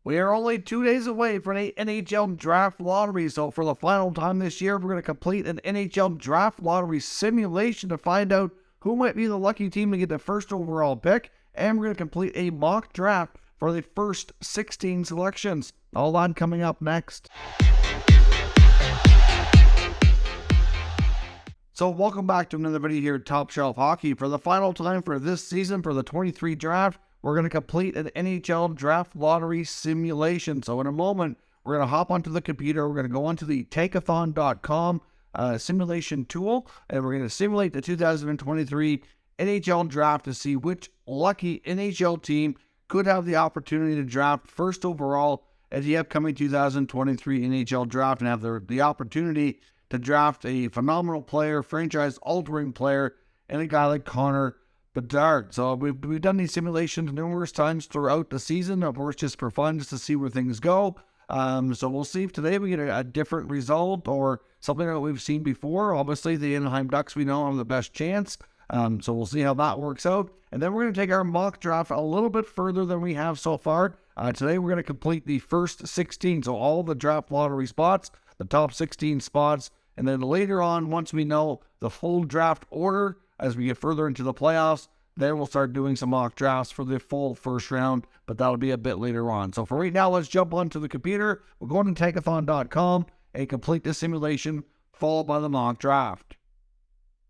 We are only 2 days away from an NHL Draft Lottery, so for the final time this year, we're going to complete an NHL Draft Lottery simulation to find out who might be the lucky team to get the first overall pick, and we're going to complete a mock draft for the first 16 selections. All that coming up next. So welcome back to another video here at Top Shelf Hockey. For the final time for this season for the 23 draft, we're going to complete an NHL Draft Lottery simulation. So in a moment, we're going to hop onto the computer. We're going to go onto the takeathon.com simulation tool, and we're going to simulate the 2023 NHL Draft to see which lucky NHL team could have the opportunity to draft first overall at the upcoming 2023 NHL Draft and have the opportunity to draft a phenomenal player, franchise-altering player, and a guy like Connor Bedard. So we've done these simulations numerous times throughout the season, of course, just for fun, just to see where things go. So we'll see if today we get a different result or something that we've seen before. Obviously, the Anaheim Ducks, we know, have the best chance. So we'll see how that works out. And then we're going to take our mock draft a little bit further than we have so far. Today, we're going to complete the first 16. So all the draft lottery spots, the top 16 spots. And then later on, once we know the full draft order, as we get further into the playoffs, then we'll start doing some mock drafts for the full first round, but that'll be a bit later on. So for right now, let's jump onto the computer. We're going to takeathon.com and complete the simulation, followed by the mock draft.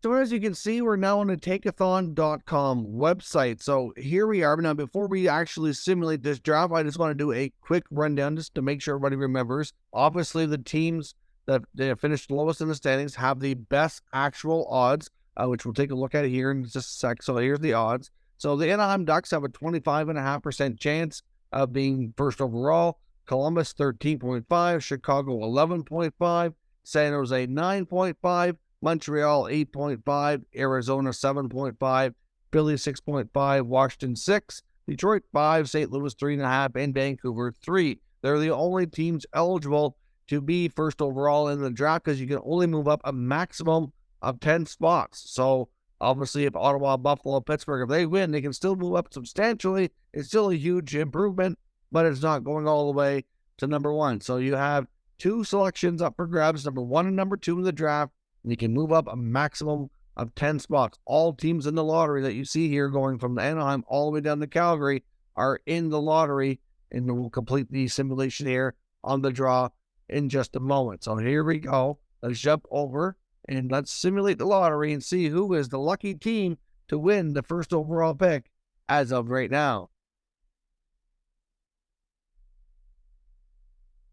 So as you can see, we're now on the takeathon.com website. So here we are. Now, before we actually simulate this draft, I just want to do a quick rundown just to make sure everybody remembers. Obviously, the teams that they finished lowest in the standings have the best actual odds, which we'll take a look at here in just a sec. So here's the odds. So the Anaheim Ducks have a 25.5% chance of being first overall. Columbus 13.5, Chicago 11.5, San Jose 9.5, Montreal 8.5, Arizona 7.5, Philly 6.5, Washington 6, Detroit 5, St. Louis 3.5, and Vancouver 3. They're the only teams eligible to be first overall in the draft because you can only move up a maximum of 10 spots. So obviously if Ottawa, Buffalo, Pittsburgh, if they win, they can still move up substantially. It's still a huge improvement, but it's not going all the way to number one. So you have two selections up for grabs, number one and number two in the draft, and you can move up a maximum of 10 spots. All teams in the lottery that you see here going from Anaheim all the way down to Calgary are in the lottery, and we'll complete the simulation here on the draw in just a moment. So here we go. Let's jump over and let's simulate the lottery and see who is the lucky team to win the first overall pick as of right now.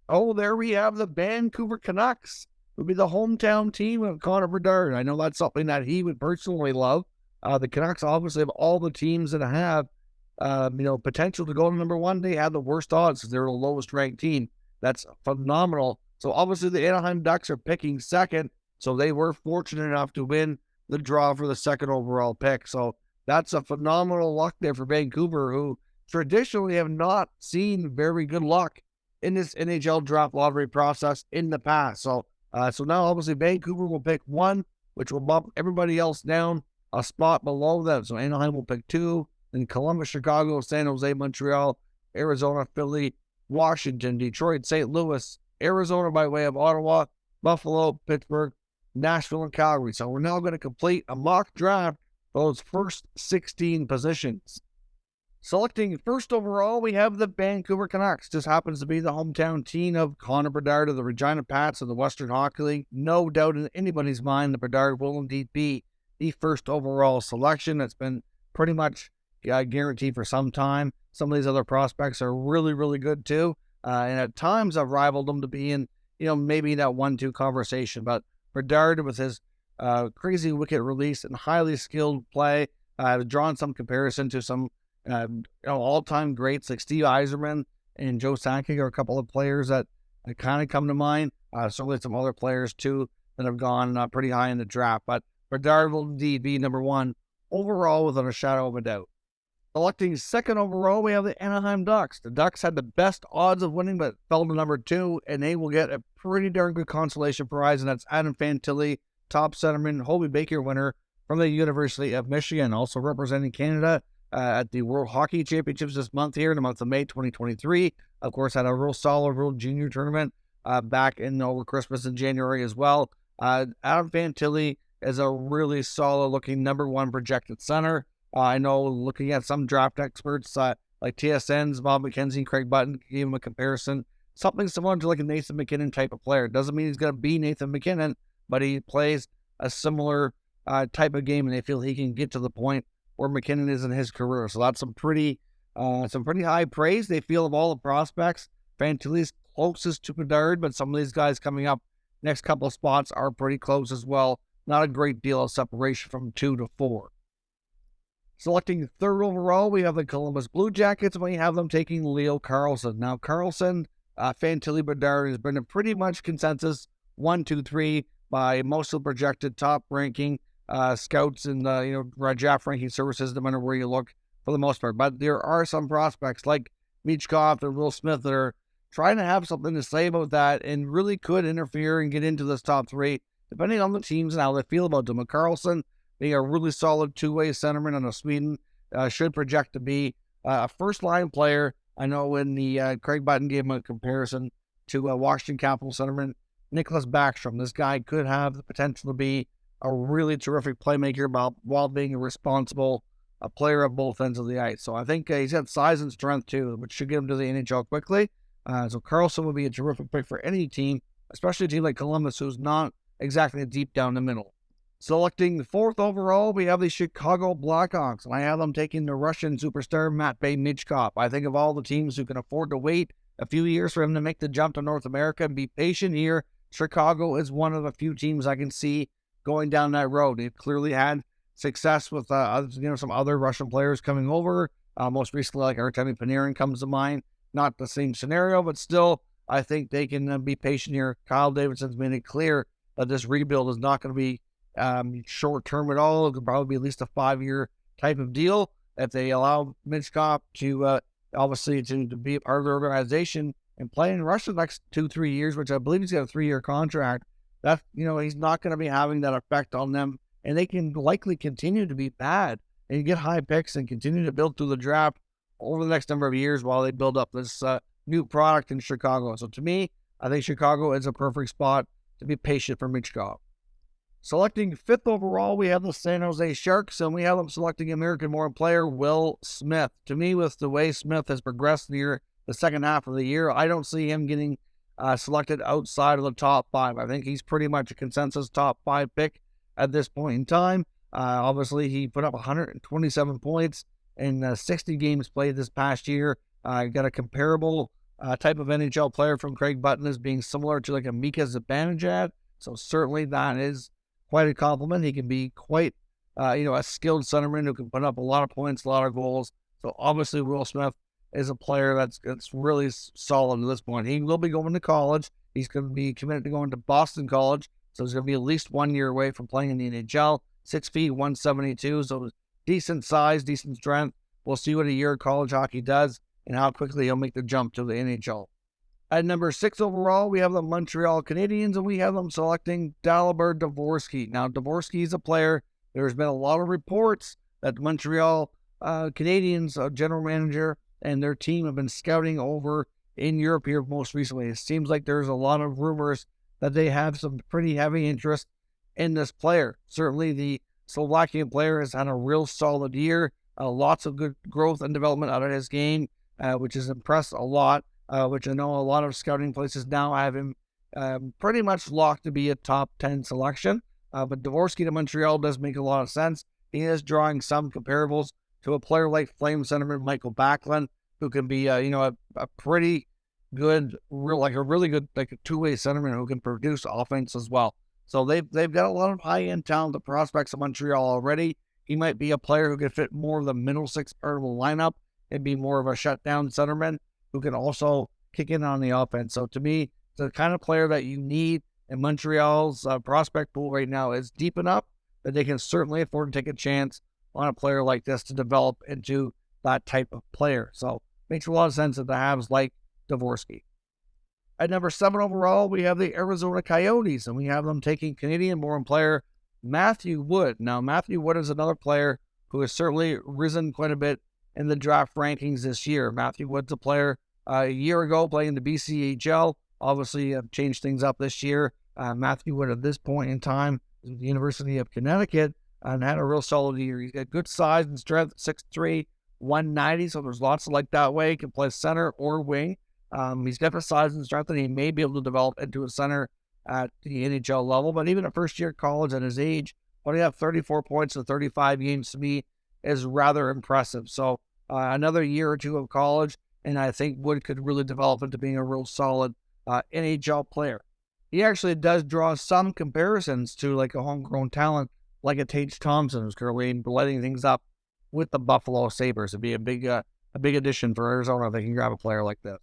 Oh, there we have the Vancouver Canucks. It would be the hometown team of Connor Bedard. I know that's something that he would personally love. The Canucks obviously have all the teams that have potential to go to number one. They have the worst odds because they're the lowest ranked team. That's phenomenal. So obviously the Anaheim Ducks are picking second, so they were fortunate enough to win the draw for the second overall pick. So that's a phenomenal luck there for Vancouver, who traditionally have not seen very good luck in this NHL draft lottery process in the past. So now obviously Vancouver will pick one, which will bump everybody else down a spot below them. So Anaheim will pick two, then Columbus, Chicago, San Jose, Montreal, Arizona, Philly, Washington, Detroit, St. Louis, Arizona by way of Ottawa, Buffalo, Pittsburgh, Nashville, and Calgary. So we're now going to complete a mock draft for those first 16 positions. Selecting first overall, we have the Vancouver Canucks. This happens to be the hometown team of Connor Bedard of the Regina Pats of the Western Hockey League. No doubt in anybody's mind that Bedard will indeed be the first overall selection. That's been pretty much guaranteed for some time. Some of these other prospects are really, really good too. And at times I've rivaled them to be in, maybe that 1-2 conversation. But Bedard, with his crazy wicket release and highly skilled play, I've drawn some comparison to some all-time greats like Steve Yzerman and Joe Sakic are a couple of players that kind of come to mind. Certainly some other players too that have gone pretty high in the draft. But Bedard will indeed be number one overall without a shadow of a doubt. Selecting second overall, we have the Anaheim Ducks. The Ducks had the best odds of winning, but fell to number two, and they will get a pretty darn good consolation prize, and that's Adam Fantilli, top centerman, Hobey Baker winner from the University of Michigan. Also representing Canada, at the World Hockey Championships this month here in the month of May 2023. Of course, had a real solid World Junior tournament back in over Christmas in January as well. Adam Fantilli is a really solid-looking #1 projected center. I know looking at some draft experts like TSN's Bob McKenzie, Craig Button gave him a comparison. Something similar to like a Nathan MacKinnon type of player. Doesn't mean he's going to be Nathan MacKinnon, but he plays a similar type of game, and they feel he can get to the point where MacKinnon is in his career. So that's some pretty high praise they feel of all the prospects. Fantilli's closest to Bedard, but some of these guys coming up next couple of spots are pretty close as well. Not a great deal of separation from 2 to 4. Selecting 3rd overall, we have the Columbus Blue Jackets, and we have them taking Leo Carlsson. Now, Carlsson, Fantilli, Bedard has been a pretty much consensus 1, 2, 3 by most of the projected top ranking scouts and draft ranking services, no matter where you look for the most part. But there are some prospects like MItchkov and Will Smith that are trying to have something to say about that and really could interfere and get into this top 3, depending on the teams and how they feel about them. Carlsson, being a really solid two-way centerman out of Sweden, should project to be a first-line player. I know when the Craig Button gave him a comparison to Washington Capitals centerman Nicholas Backstrom. This guy could have the potential to be a really terrific playmaker while being a responsible player of both ends of the ice. So I think he's got size and strength too, which should get him to the NHL quickly. So Carlsson would be a terrific pick for any team, especially a team like Columbus, who's not exactly deep down the middle. Selecting 4th overall, we have the Chicago Blackhawks, and I have them taking the Russian superstar Matvei MItchkov. I think of all the teams who can afford to wait a few years for him to make the jump to North America and be patient here, Chicago is one of the few teams I can see going down that road. They've clearly had success with some other Russian players coming over. Most recently, like Artemi Panarin comes to mind. Not the same scenario, but still, I think they can be patient here. Kyle Davidson's made it clear that this rebuild is not going to be short-term at all. It could probably be at least a 5-year type of deal. If they allow Michkov to obviously to be a part of the organization and play in Russia the next 2-3 years, which I believe he's got a 3-year contract, that he's not going to be having that effect on them, and they can likely continue to be bad and get high picks and continue to build through the draft over the next number of years while they build up this new product in Chicago. So to me, I think Chicago is a perfect spot to be patient for Michkov. Selecting 5th overall, we have the San Jose Sharks, and we have them selecting American-born player Will Smith. To me, with the way Smith has progressed near the second half of the year, I don't see him getting selected outside of the top 5. I think he's pretty much a consensus top 5 pick at this point in time. Obviously, he put up 127 points in 60 games played this past year. Got a comparable type of NHL player from Craig Button as being similar to like a Mika Zibanejad. So certainly that is quite a compliment. He can be quite, a skilled centerman who can put up a lot of points, a lot of goals. So obviously Will Smith is a player that's really solid at this point. He will be going to college. He's going to be committed to going to Boston College. So he's going to be at least 1 year away from playing in the NHL. 6 feet, 172. So decent size, decent strength. We'll see what a year of college hockey does and how quickly he'll make the jump to the NHL. At number 6 overall, we have the Montreal Canadiens, and we have them selecting Dalibor Dvorsky. Now, Dvorsky is a player. There's been a lot of reports that the Montreal Canadiens general manager and their team have been scouting over in Europe here most recently. It seems like there's a lot of rumors that they have some pretty heavy interest in this player. Certainly, the Slovakian player has had a real solid year. Lots of good growth and development out of his game, which has impressed a lot. Which I know a lot of scouting places now have him pretty much locked to be a top 10 selection. But Dvorsky to Montreal does make a lot of sense. He is drawing some comparables to a player like Flame centerman Michael Backlund, who can be a pretty good, really good two-way centerman who can produce offense as well. So they've got a lot of high-end talented prospects in Montreal already. He might be a player who could fit more of the middle 6 part of the lineup and be more of a shutdown centerman who can also kick in on the offense. So to me, the kind of player that you need in Montreal's prospect pool right now is deep enough that they can certainly afford to take a chance on a player like this to develop into that type of player. So makes a lot of sense that the Habs like Dvorsky. At number 7 overall, we have the Arizona Coyotes, and we have them taking Canadian-born player Matthew Wood. Now, Matthew Wood is another player who has certainly risen quite a bit in the draft rankings this year. Matthew Wood's a player a year ago playing the BCHL. Obviously, changed things up this year. Matthew Wood at this point in time is at the University of Connecticut and had a real solid year. He's got good size and strength, 6'3", 190, so there's lots of like that way. He can play center or wing. He's got the size and strength that he may be able to develop into a center at the NHL level. But even at first year college at his age, only have 34 points in 35 games to me is rather impressive. So another year or two of college, and I think Wood could really develop into being a real solid NHL player. He actually does draw some comparisons to like a homegrown talent like a Tage Thompson, who's currently lighting things up with the Buffalo Sabres. It'd be a big addition for Arizona if they can grab a player like this.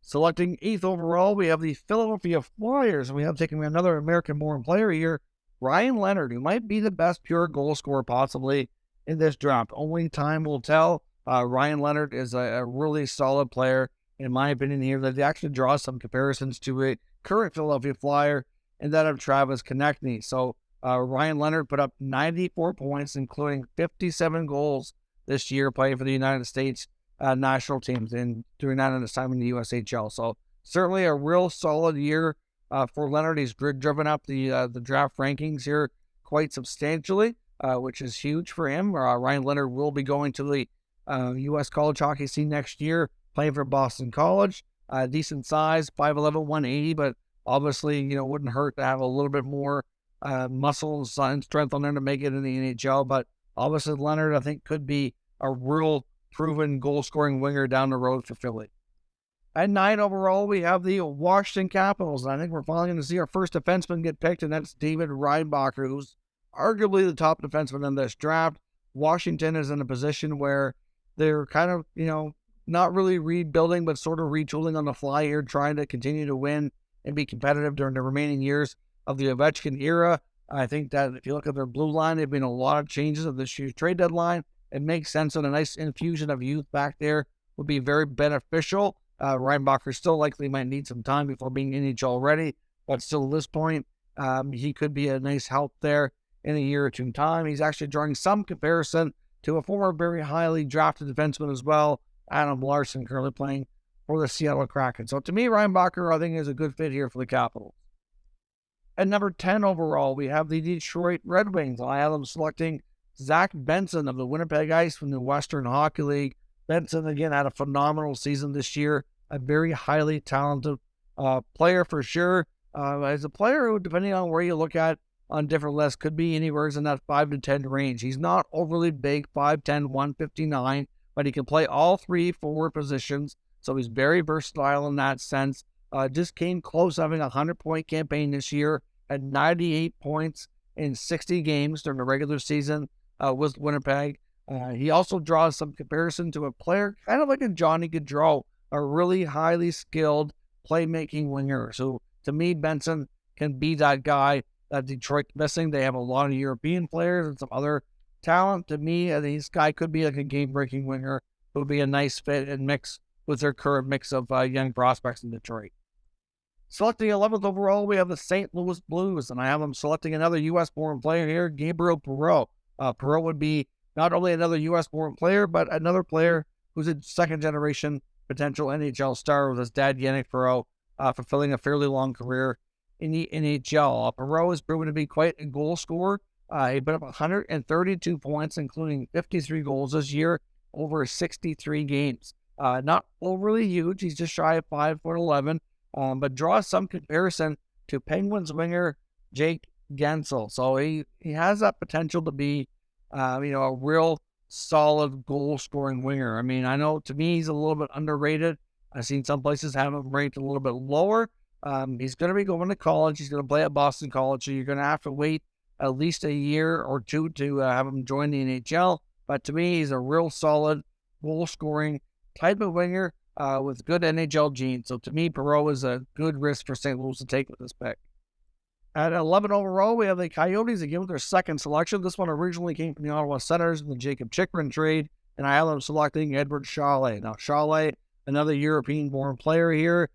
Selecting 8th overall, we have the Philadelphia Flyers, and we have taken another American-born player here, Ryan Leonard, who might be the best pure goal scorer possibly in this draft. Only time will tell. Ryan Leonard is a really solid player, in my opinion, here that actually draws some comparisons to a current Philadelphia Flyer and that of Travis Konechny. So Ryan Leonard put up 94 points, including 57 goals this year playing for the United States national teams and doing that in his time in the USHL. So certainly a real solid year for Leonard. He's driven up the draft rankings here quite substantially, which is huge for him. Ryan Leonard will be going to the U.S. college hockey scene next year, playing for Boston College. Decent size, 5'11", 180, but obviously, wouldn't hurt to have a little bit more muscle and strength on there to make it in the NHL. But obviously, Leonard, I think, could be a real proven goal-scoring winger down the road for Philly. At 9 overall, we have the Washington Capitals, and I think we're finally going to see our first defenseman get picked, and that's David Reinbacher, who's arguably the top defenseman in this draft. Washington is in a position where they're kind of, not really rebuilding, but sort of retooling on the fly here, trying to continue to win and be competitive during the remaining years of the Ovechkin era. I think that if you look at their blue line, there have been a lot of changes of this year's trade deadline. It makes sense, and a nice infusion of youth back there would be very beneficial. Reinbacher still likely might need some time before being NHL ready, but still at this point, he could be a nice help there in a year or two time. He's actually drawing some comparison to a former very highly drafted defenseman as well, Adam Larson, currently playing for the Seattle Kraken. So to me, Reinbacher, I think, is a good fit here for the Capitals. At number 10 overall, we have the Detroit Red Wings. I have them selecting Zach Benson of the Winnipeg Ice from the Western Hockey League. Benson, again, had a phenomenal season this year. A very highly talented player for sure. As a player who, depending on where you look at on different lists, could be anywhere in that 5 to 10 range. He's not overly big, 5'10", 159, but he can play all three forward positions. So he's very versatile in that sense. Just came close having a 100-point campaign this year at 98 points in 60 games during the regular season with Winnipeg. He also draws some comparison to a player kind of like a Johnny Gaudreau, a really highly skilled playmaking winger. So to me, Benson can be that guy that Detroit's missing. They have a lot of European players and some other talent. To me, this guy could be like a game-breaking winger. It would be a nice fit and mix with their current mix of young prospects in Detroit. Selecting 11th overall, we have the St. Louis Blues, and I have them selecting another U.S.-born player here, Gabriel Perreault. Perreault would be not only another U.S.-born player, but another player who's a second-generation potential NHL star with his dad, Yannick Perreault, fulfilling a fairly long career in the NHL. Perreault has proven to be quite a goal scorer. He put up 132 points, including 53 goals this year over 63 games. Not overly huge. He's just shy of 5'11", but draws some comparison to Penguins winger Jake Gensel. So he has that potential to be, a real solid goal-scoring winger. I mean, I know to me he's a little bit underrated. I've seen some places have him ranked a little bit lower. He's going to be going to college. He's going to play at Boston College, so you're going to have to wait at least a year or two to have him join the NHL. But to me, he's a real solid goal-scoring type of winger with good NHL genes. So to me, Perreault is a good risk for St. Louis to take with this pick. At 11 overall, we have the Coyotes again with their second selection. This one originally came from the Ottawa Senators in the Jacob Chychrun trade, and I have them selecting Edward Shea. Now, Shea, another European-born player here,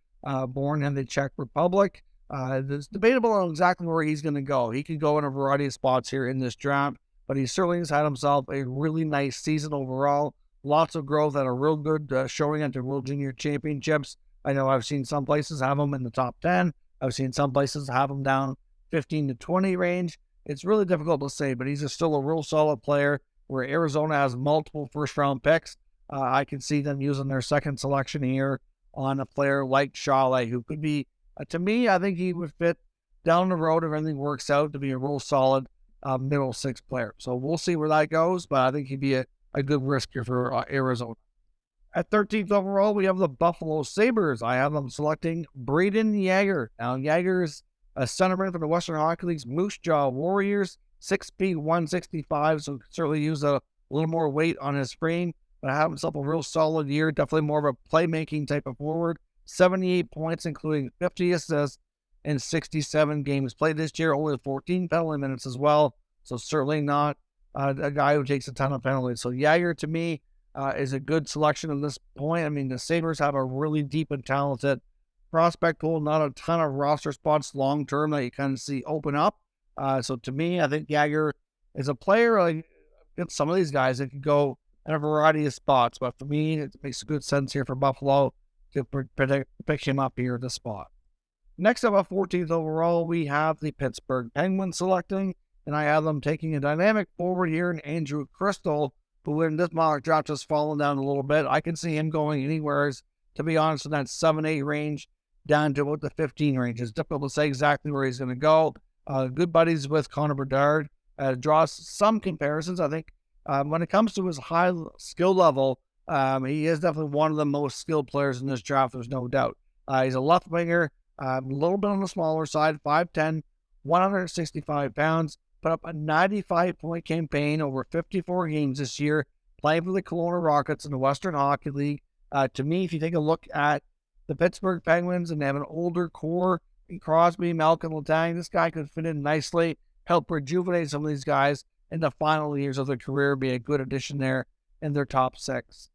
born in the Czech Republic. It's debatable on exactly where he's going to go. He could go in a variety of spots here in this draft, but he certainly has had himself a really nice season overall. Lots of growth and a real good showing at the World Junior Championships. I know I've seen some places have him in the top 10. I've seen some places have him down 15 to 20 range. It's really difficult to say, but he's still a real solid player where Arizona has multiple first-round picks. I can see them using their second selection here on a player like Shea, who could be, to me, I think he would fit down the road if everything works out to be a real solid middle six player. So we'll see where that goes, but I think he'd be a good risk here for Arizona. At 13th overall, we have the Buffalo Sabres. I have them selecting Brayden Yager. Now, Yager's a centerman for the Western Hockey League's Moose Jaw Warriors, 6', 165, so certainly use a little more weight on his frame, but have himself a real solid year, definitely more of a playmaking type of forward. 78 points, including 50 assists in 67 games played this year, only 14 penalty minutes as well, so certainly not a guy who takes a ton of penalties. So Yager, to me, is a good selection at this point. I mean, the Sabres have a really deep and talented prospect pool, not a ton of roster spots long-term that you kind of see open up. So to me, I think Yager is a player like some of these guys that can go in a variety of spots. But for me, it makes good sense here for Buffalo to pick him up here at this spot. Next up at 14th overall, we have the Pittsburgh Penguins selecting, and I have them taking a dynamic forward here in Andrew Crystal, who in this mock draft has fallen down a little bit. I can see him going anywhere, to be honest, in that 7-8 range down to about the 15 range. It's difficult to say exactly where he's going to go. Good buddies with Connor Bedard. Draws some comparisons. I think when it comes to his high skill level, he is definitely one of the most skilled players in this draft, there's no doubt. He's a left winger, a little bit on the smaller side, 5'10", 165 pounds, put up a 95-point campaign over 54 games this year, playing for the Kelowna Rockets in the Western Hockey League. To me, if you take a look at the Pittsburgh Penguins and they have an older core in Crosby, Malkin, Letang, this guy could fit in nicely, help rejuvenate some of these guys in the final years of their career, be a good addition there in their top six.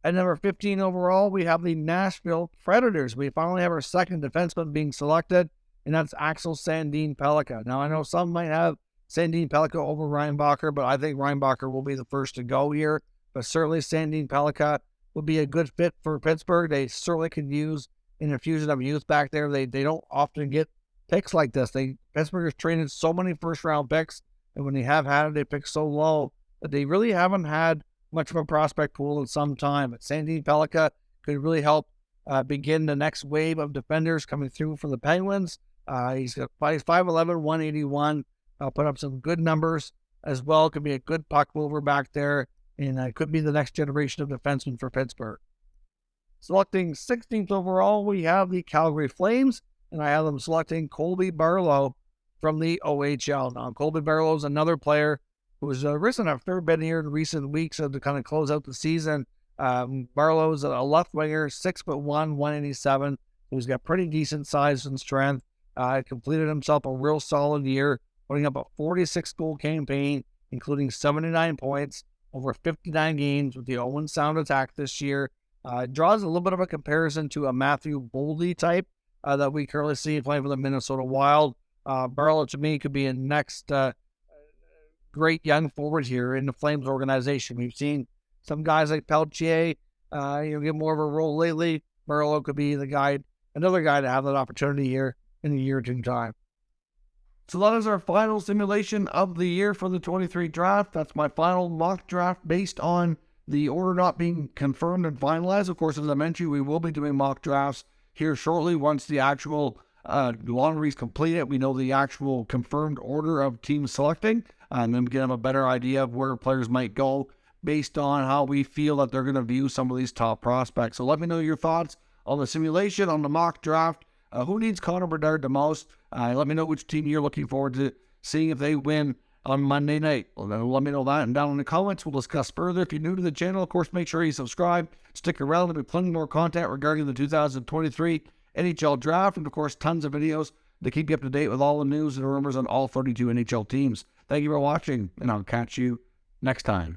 At number 15 overall, we have the Nashville Predators. We finally have our second defenseman being selected, and that's Axel Sandin-Pellikka. Now, I know some might have Sandin-Pellikka over Reinbacher, but I think Reinbacher will be the first to go here. But certainly Sandin-Pellikka would be a good fit for Pittsburgh. They certainly could use an infusion of youth back there. They don't often get picks like this. Pittsburgh has traded so many first-round picks, and when they have had it, they pick so low that they really haven't had much of a prospect pool in some time. But Sandin-Pellikka could really help begin the next wave of defenders coming through for the Penguins. He's 5'11", 181. Put up some good numbers as well. Could be a good puck mover back there, and could be the next generation of defensemen for Pittsburgh. Selecting 16th overall, we have the Calgary Flames, and I have them selecting Colby Barlow from the OHL. Now, Colby Barlow is another player who has risen a fair bit here in recent weeks to kind of close out the season. Barlow is a left winger, 6'1", 187. He's got pretty decent size and strength. Completed himself a real solid year, putting up a 46-goal campaign, including 79 points over 59 games with the Owen Sound attack this year. Draws a little bit of a comparison to a Matthew Boldy type that we currently see playing for the Minnesota Wild. Barlow, to me, could be a next great young forward here in the Flames organization. We've seen some guys like Peltier get more of a role lately. Barlow could be another guy to have that opportunity here in a year or two time. So that is our final simulation of the year for the 23 draft. That's my final mock draft based on the order not being confirmed and finalized. Of course, as I mentioned, we will be doing mock drafts here shortly once the actual lottery is completed. We know the actual confirmed order of teams selecting, and then we can have a better idea of where players might go based on how we feel that they're going to view some of these top prospects. So let me know your thoughts on the simulation, on the mock draft. Who needs Connor Bedard the most? Let me know which team you're looking forward to seeing if they win on Monday night. Let me know that, and down in the comments, we'll discuss further. If you're new to the channel, of course, make sure you subscribe. Stick around. There'll be plenty more content regarding the 2023 NHL Draft, and of course, tons of videos to keep you up to date with all the news and rumors on all 32 NHL teams. Thank you for watching, and I'll catch you next time.